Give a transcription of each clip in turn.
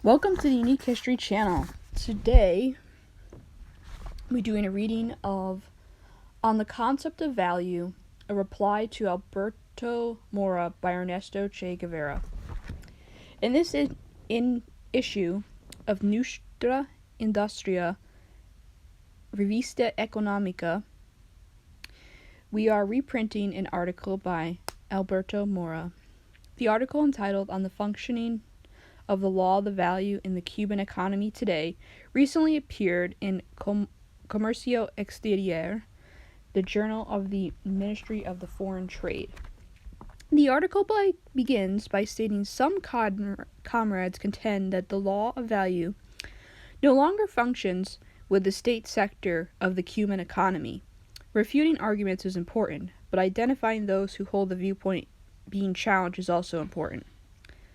Welcome to the Unique History channel. Today, we're doing a reading of On the Concept of Value, a reply to Alberto Mora by Ernesto Che Guevara. In this issue of Nuestra Industria, Revista Económica, we are reprinting an article by Alberto Mora. The article, entitled On the Functioning of the Law of the Value in the Cuban Economy Today, recently appeared in Comercio Exterior, the journal of the Ministry of the Foreign Trade. The article begins by stating some comrades contend that the law of value no longer functions with the state sector of the Cuban economy. Refuting arguments is important, but identifying those who hold the viewpoint being challenged is also important.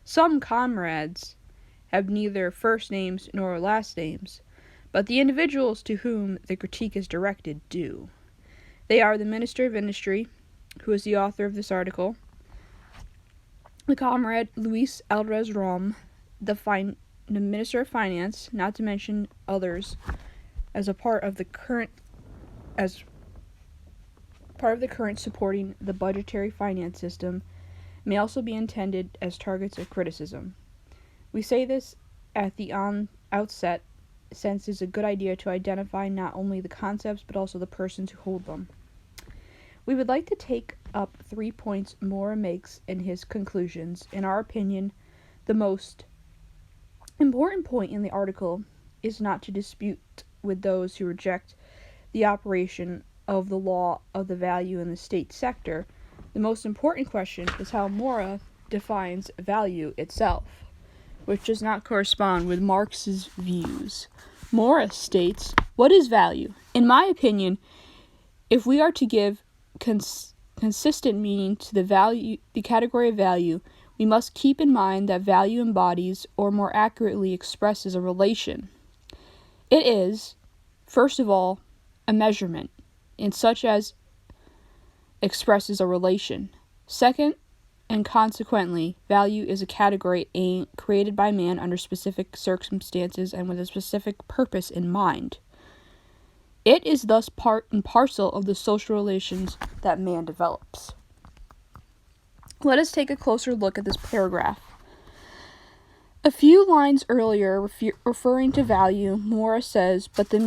Some comrades have neither first names nor last names, but the individuals to whom the critique is directed do. They are the Minister of Industry, who is the author of this article, the comrade Luis Alvarez Rom, the Minister of Finance, not to mention others, as part of the current supporting the budgetary finance system, may also be intended as targets of criticism. We say this at the outset, since it's a good idea to identify not only the concepts but also the persons who hold them. We would like to take up 3 points Mora makes in his conclusions. In our opinion, the most important point in the article is not to dispute with those who reject the operation of the law of the value in the state sector. The most important question is how Mora defines value itself, which does not correspond with Marx's views. Mora states, "What is value? In my opinion, if we are to give consistent meaning to the category of value, we must keep in mind that value embodies, or more accurately expresses, a relation. It is, first of all, a measurement, in such as expresses a relation. Second, and consequently, value is a category created by man under specific circumstances and with a specific purpose in mind. It is thus part and parcel of the social relations that man develops." Let us take a closer look at this paragraph. A few lines earlier, referring to value, Mora says, "But the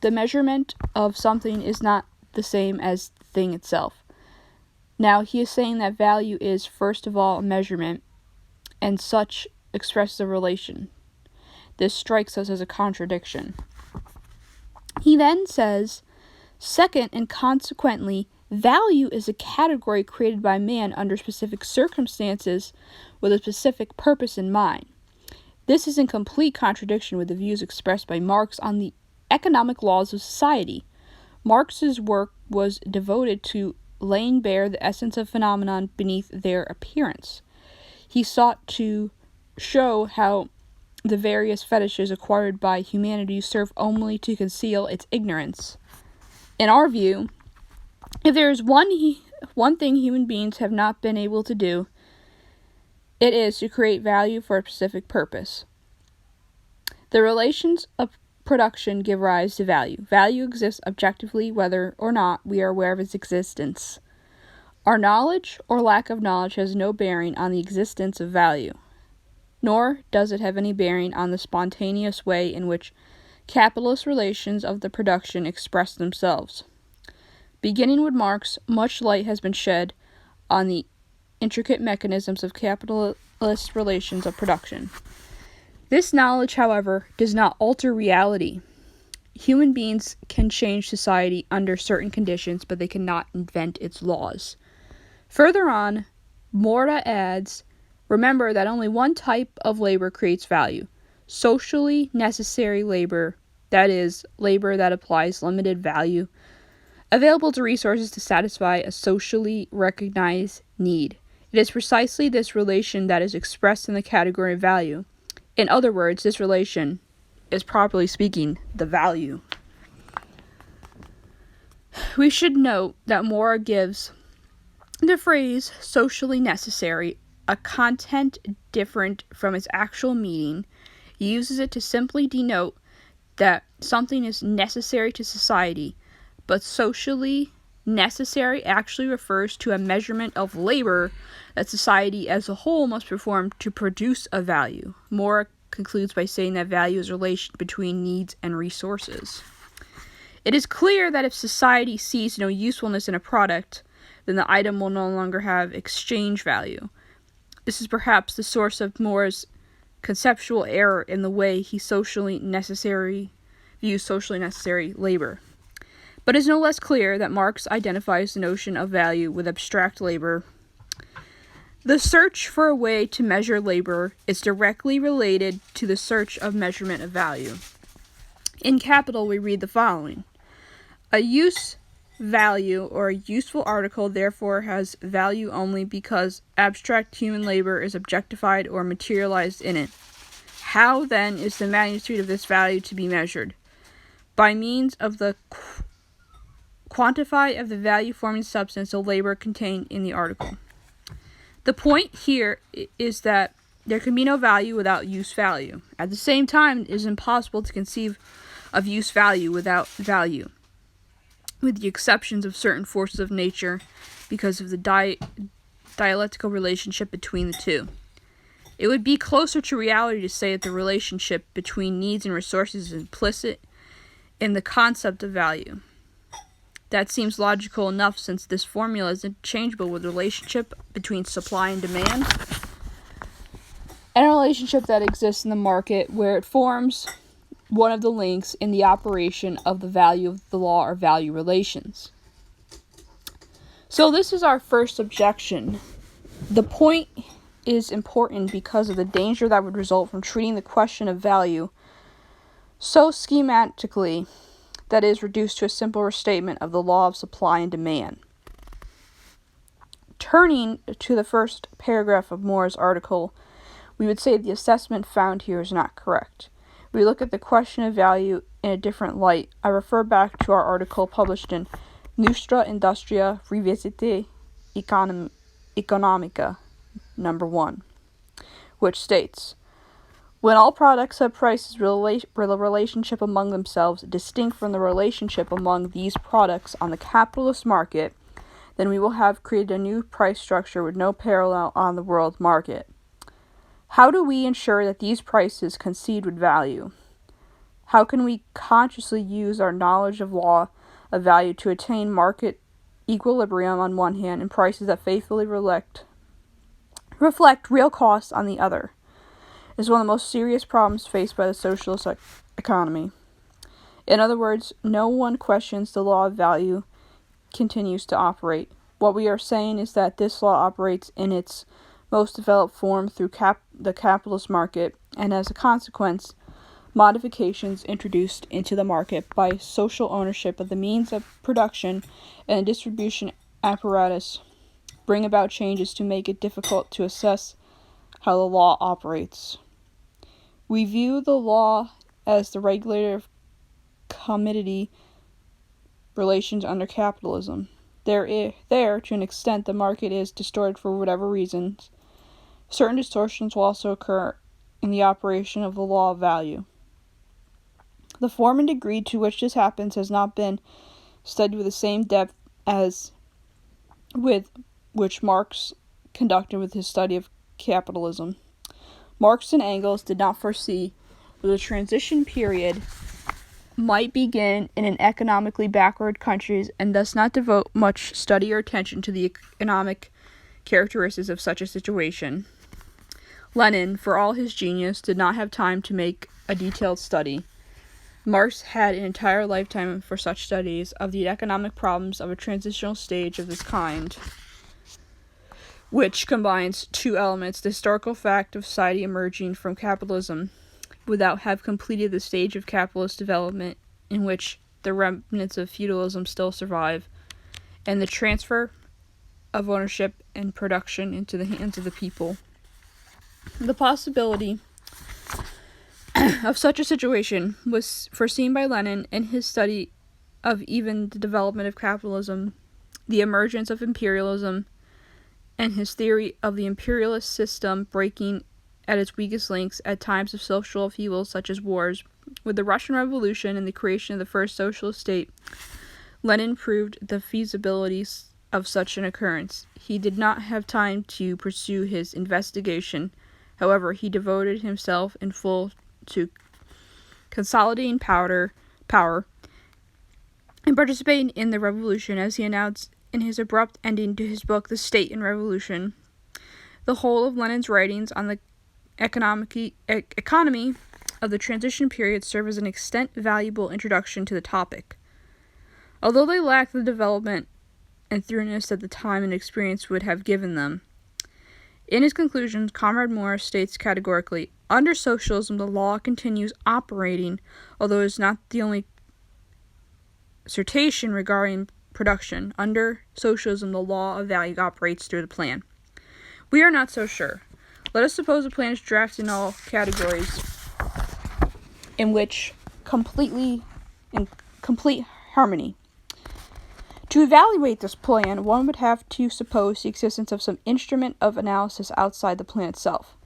measurement of something is not the same as the thing itself." Now, he is saying that value is, first of all, a measurement, and such expresses a relation. This strikes us as a contradiction. He then says, "Second, and consequently, value is a category created by man under specific circumstances with a specific purpose in mind." This is in complete contradiction with the views expressed by Marx on the economic laws of society. Marx's work was devoted to laying bare the essence of phenomenon beneath their appearance. He sought to show how the various fetishes acquired by humanity serve only to conceal its ignorance. In our view, if there is one thing human beings have not been able to do, it is to create value for a specific purpose. The relations of production give rise to value. Value exists objectively whether or not we are aware of its existence. Our knowledge or lack of knowledge has no bearing on the existence of value, nor does it have any bearing on the spontaneous way in which capitalist relations of the production express themselves. Beginning with Marx, much light has been shed on the intricate mechanisms of capitalist relations of production. This knowledge, however, does not alter reality. Human beings can change society under certain conditions, but they cannot invent its laws. Further on, Mora adds, "Remember that only one type of labor creates value: socially necessary labor, that is, labor that applies limited value available to resources to satisfy a socially recognized need. It is precisely this relation that is expressed in the category of value. In other words, this relation is, properly speaking, the value." We should note that Mora gives the phrase socially necessary a content different from its actual meaning, uses it to simply denote that something is necessary to society, but socially necessary actually refers to a measurement of labor that society as a whole must perform to produce a value. Moore concludes by saying that value is a relation between needs and resources. It is clear that if society sees no usefulness in a product, then the item will no longer have exchange value. This is perhaps the source of Moore's conceptual error in the way he views socially necessary labor. But it is no less clear that Marx identifies the notion of value with abstract labor. The search for a way to measure labor is directly related to the search of measurement of value. In Capital, we read the following: a use value or a useful article therefore has value only because abstract human labor is objectified or materialized in it. How, then, is the magnitude of this value to be measured? By means of the quantify of the value-forming substance of labor contained in the article. The point here is that there can be no value without use value. At the same time, it is impossible to conceive of use value without value, with the exceptions of certain forces of nature, because of the dialectical relationship between the two. It would be closer to reality to say that the relationship between needs and resources is implicit in the concept of value. That seems logical enough, since this formula is interchangeable with the relationship between supply and demand, and a relationship that exists in the market where it forms one of the links in the operation of the value of the law or value relations. So this is our first objection. The point is important because of the danger that would result from treating the question of value so schematically that is reduced to a simple restatement of the law of supply and demand. Turning to the first paragraph of Moore's article, we would say the assessment found here is not correct. We look at the question of value in a different light. I refer back to our article published in Nostra Industria Revisite Economica, number 1, which states, when all products have prices with a relationship among themselves distinct from the relationship among these products on the capitalist market, then we will have created a new price structure with no parallel on the world market. How do we ensure that these prices coincide with value? How can we consciously use our knowledge of law of value to attain market equilibrium on one hand and prices that faithfully reflect real costs on the other? Is one of the most serious problems faced by the socialist economy. In other words, no one questions the law of value continues to operate. What we are saying is that this law operates in its most developed form through the capitalist market, and as a consequence, modifications introduced into the market by social ownership of the means of production and distribution apparatus bring about changes to make it difficult to assess how the law operates. We view the law as the regulator of commodity relations under capitalism. There, to an extent, the market is distorted for whatever reasons. Certain distortions will also occur in the operation of the law of value. The form and degree to which this happens has not been studied with the same depth as with which Marx conducted with his study of capitalism. Marx and Engels did not foresee that the transition period might begin in an economically backward countries and thus not devote much study or attention to the economic characteristics of such a situation. Lenin, for all his genius, did not have time to make a detailed study. Marx had an entire lifetime for such studies of the economic problems of a transitional stage of this kind, which combines two elements: the historical fact of society emerging from capitalism without have completed the stage of capitalist development in which the remnants of feudalism still survive, and the transfer of ownership and production into the hands of the people. The possibility of such a situation was foreseen by Lenin in his study of even the development of capitalism, the emergence of imperialism, and his theory of the imperialist system breaking at its weakest links at times of social upheaval such as wars. With the Russian Revolution and the creation of the first socialist state, Lenin proved the feasibility of such an occurrence. He did not have time to pursue his investigation. However, he devoted himself in full to consolidating power and participating in the revolution, as he announced in his abrupt ending to his book, The State and Revolution. The whole of Lenin's writings on the economy of the transition period serve as an extent valuable introduction to the topic. Although they lack the development and thoroughness that the time and experience would have given them. In his conclusions, Comrade Morris states categorically, under socialism the law continues operating, although it is not the only assertion regarding production. Under socialism the law of value operates through the plan. We are not so sure. Let us suppose a plan is drafted in all categories in complete harmony. To evaluate this plan, one would have to suppose the existence of some instrument of analysis outside the plan itself.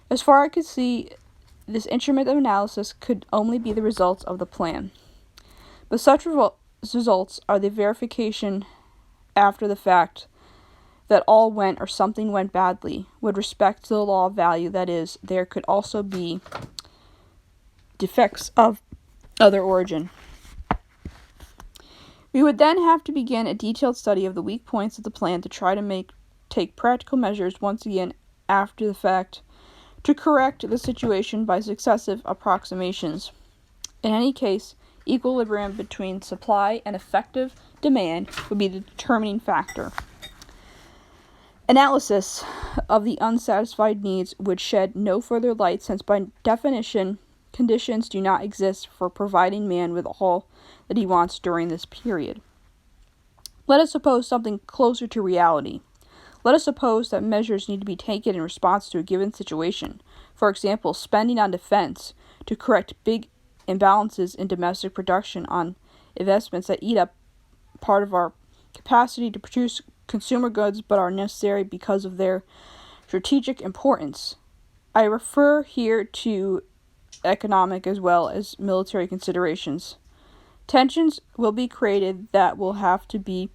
As far as I could see, this instrument of analysis could only be the results of the plan. But such results are the verification after the fact that all went or something went badly. With respect to the law of value, that is, there could also be defects of other origin. We would then have to begin a detailed study of the weak points of the plan to try to take practical measures once again after the fact to correct the situation by successive approximations. In any case, equilibrium between supply and effective demand would be the determining factor. Analysis of the unsatisfied needs would shed no further light, since by definition conditions do not exist for providing man with all that he wants during this period. Let us suppose something closer to reality. Let us suppose that measures need to be taken in response to a given situation. For example, spending on defense to correct big imbalances in domestic production, on investments that eat up part of our capacity to produce consumer goods but are necessary because of their strategic importance. I refer here to economic as well as military considerations. Tensions will be created that will have to be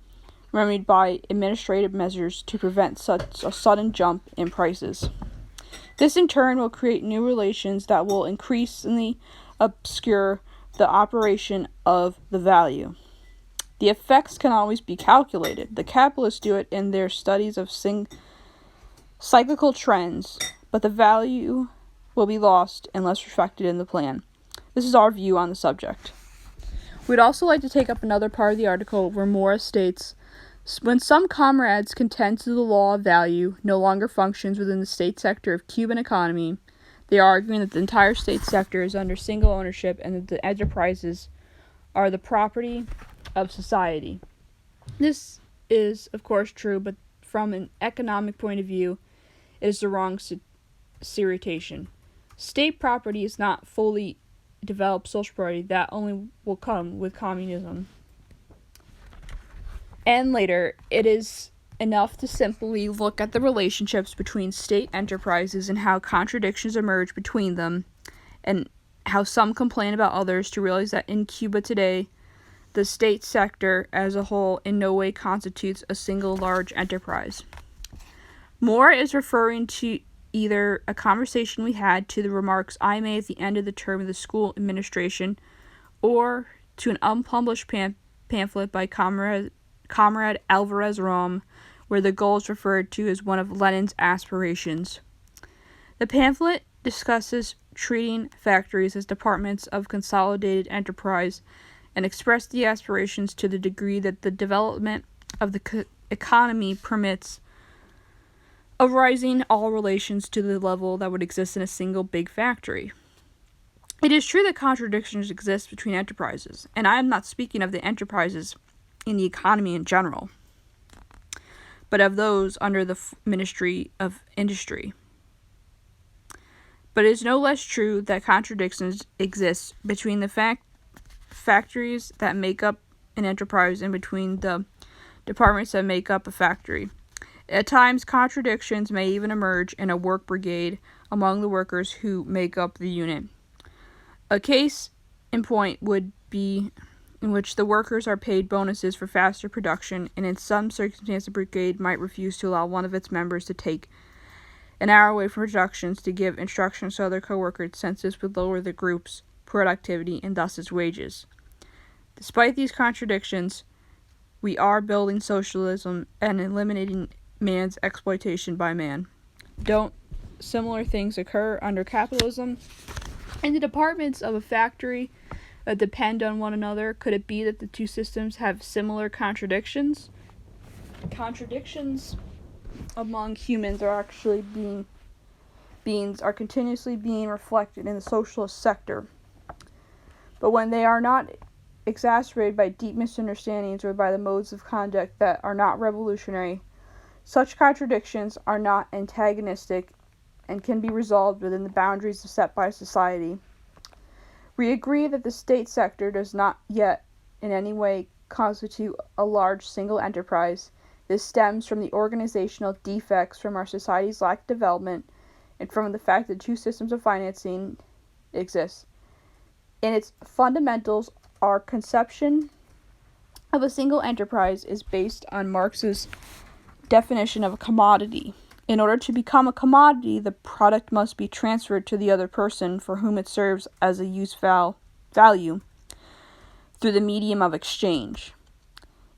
remedied by administrative measures to prevent such a sudden jump in prices. This in turn will create new relations that will increasingly obscure the operation of the value. The effects can always be calculated. The capitalists do it in their studies of cyclical trends, but the value will be lost unless reflected in the plan. This is our view on the subject. We'd also like to take up another part of the article where Morris states, when some comrades contend that the law of value no longer functions within the state sector of Cuban economy, they are arguing that the entire state sector is under single ownership and that the enterprises are the property of society. This is, of course, true, but from an economic point of view, it is the wrong citation. State property is not fully developed social property. That only will come with communism. And later, it is enough to simply look at the relationships between state enterprises and how contradictions emerge between them, and how some complain about others, to realize that in Cuba today, the state sector as a whole in no way constitutes a single large enterprise. Moore is referring to either a conversation we had to the remarks I made at the end of the term of the school administration, or to an unpublished pamphlet by Comrade Alvarez Rom, where the goal is referred to as one of Lenin's aspirations. The pamphlet discusses treating factories as departments of consolidated enterprise and expressed the aspirations to the degree that the development of the economy permits of rising all relations to the level that would exist in a single big factory. It is true that contradictions exist between enterprises, and I am not speaking of the enterprises in the economy in general, but of those under the Ministry of Industry. But it is no less true that contradictions exist between the factories that make up an enterprise and between the departments that make up a factory. At times, contradictions may even emerge in a work brigade among the workers who make up the unit. A case in point would be in which the workers are paid bonuses for faster production, and in some circumstances the brigade might refuse to allow one of its members to take an hour away from productions to give instructions to other co-workers, since this would lower the group's productivity and thus its wages. Despite these contradictions, we are building socialism and eliminating man's exploitation by man. Don't similar things occur under capitalism? In the departments of a factory that depend on one another, could it be that the two systems have similar contradictions? Contradictions among humans are actually continuously being reflected in the socialist sector. But when they are not exacerbated by deep misunderstandings or by the modes of conduct that are not revolutionary, such contradictions are not antagonistic and can be resolved within the boundaries set by society. We agree that the state sector does not yet in any way constitute a large single enterprise. This stems from the organizational defects from our society's lack of development and from the fact that two systems of financing exist. In its fundamentals, our conception of a single enterprise is based on Marx's definition of a commodity. In order to become a commodity, the product must be transferred to the other person for whom it serves as a use value through the medium of exchange.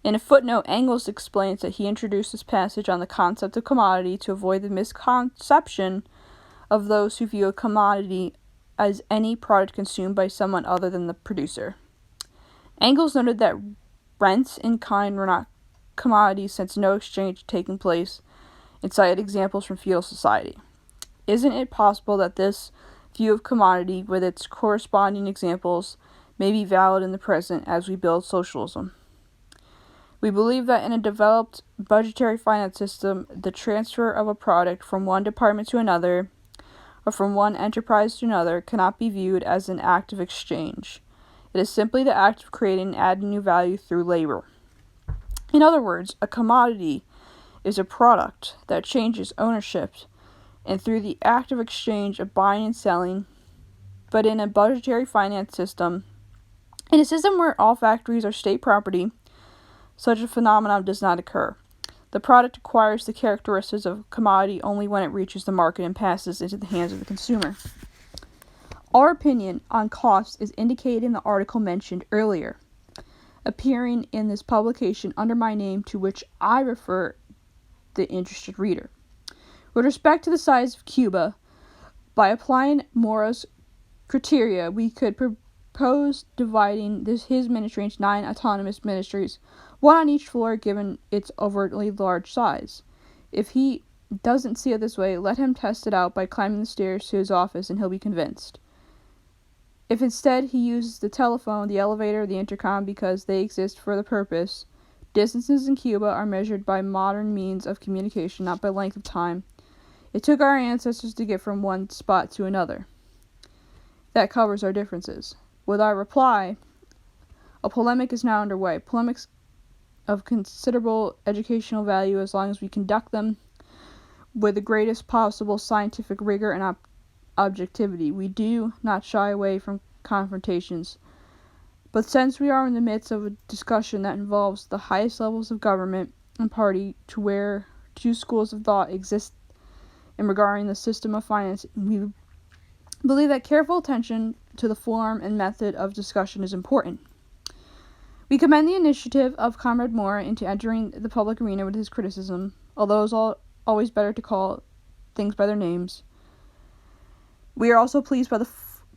In a footnote, Engels explains that he introduced this passage on the concept of commodity to avoid the misconception of those who view a commodity as any product consumed by someone other than the producer. Engels noted that rents in kind were not commodities since no exchange had taken place, and cited examples from feudal society. Isn't it possible that this view of commodity, with its corresponding examples, may be valid in the present as we build socialism? We believe that in a developed budgetary finance system, the transfer of a product from one department to another, or from one enterprise to another, cannot be viewed as an act of exchange. It is simply the act of creating and adding new value through labor. In other words, a commodity is a product that changes ownership, and through the act of exchange of buying and selling. But in a budgetary finance system, in a system where all factories are state property, such a phenomenon does not occur. The product acquires the characteristics of a commodity only when it reaches the market and passes into the hands of the consumer. Our opinion on costs is indicated in the article mentioned earlier, appearing in this publication under my name, to which I refer the interested reader. With respect to the size of Cuba, by applying Mora's criteria, we could propose dividing his ministry into 9 autonomous ministries, one on each floor, given its overtly large size. If he doesn't see it this way, let him test it out by climbing the stairs to his office, and he'll be convinced. If instead he uses the telephone, the elevator, the intercom because they exist for the purpose, distances in Cuba are measured by modern means of communication, not by length of time. It took our ancestors to get from one spot to another. That covers our differences. With our reply, a polemic is now underway. Polemics of considerable educational value as long as we conduct them with the greatest possible scientific rigor and objectivity. We do not shy away from confrontations. But since we are in the midst of a discussion that involves the highest levels of government and party, to where two schools of thought exist in regarding the system of finance, we believe that careful attention to the form and method of discussion is important. We commend the initiative of Comrade Moore into entering the public arena with his criticism, although it is always better to call things by their names. We are also pleased by the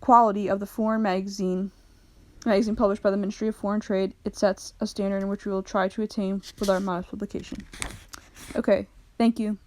quality of the foreign magazine published by the Ministry of Foreign Trade. It sets a standard in which we will try to attain with our modest publication. Okay, thank you.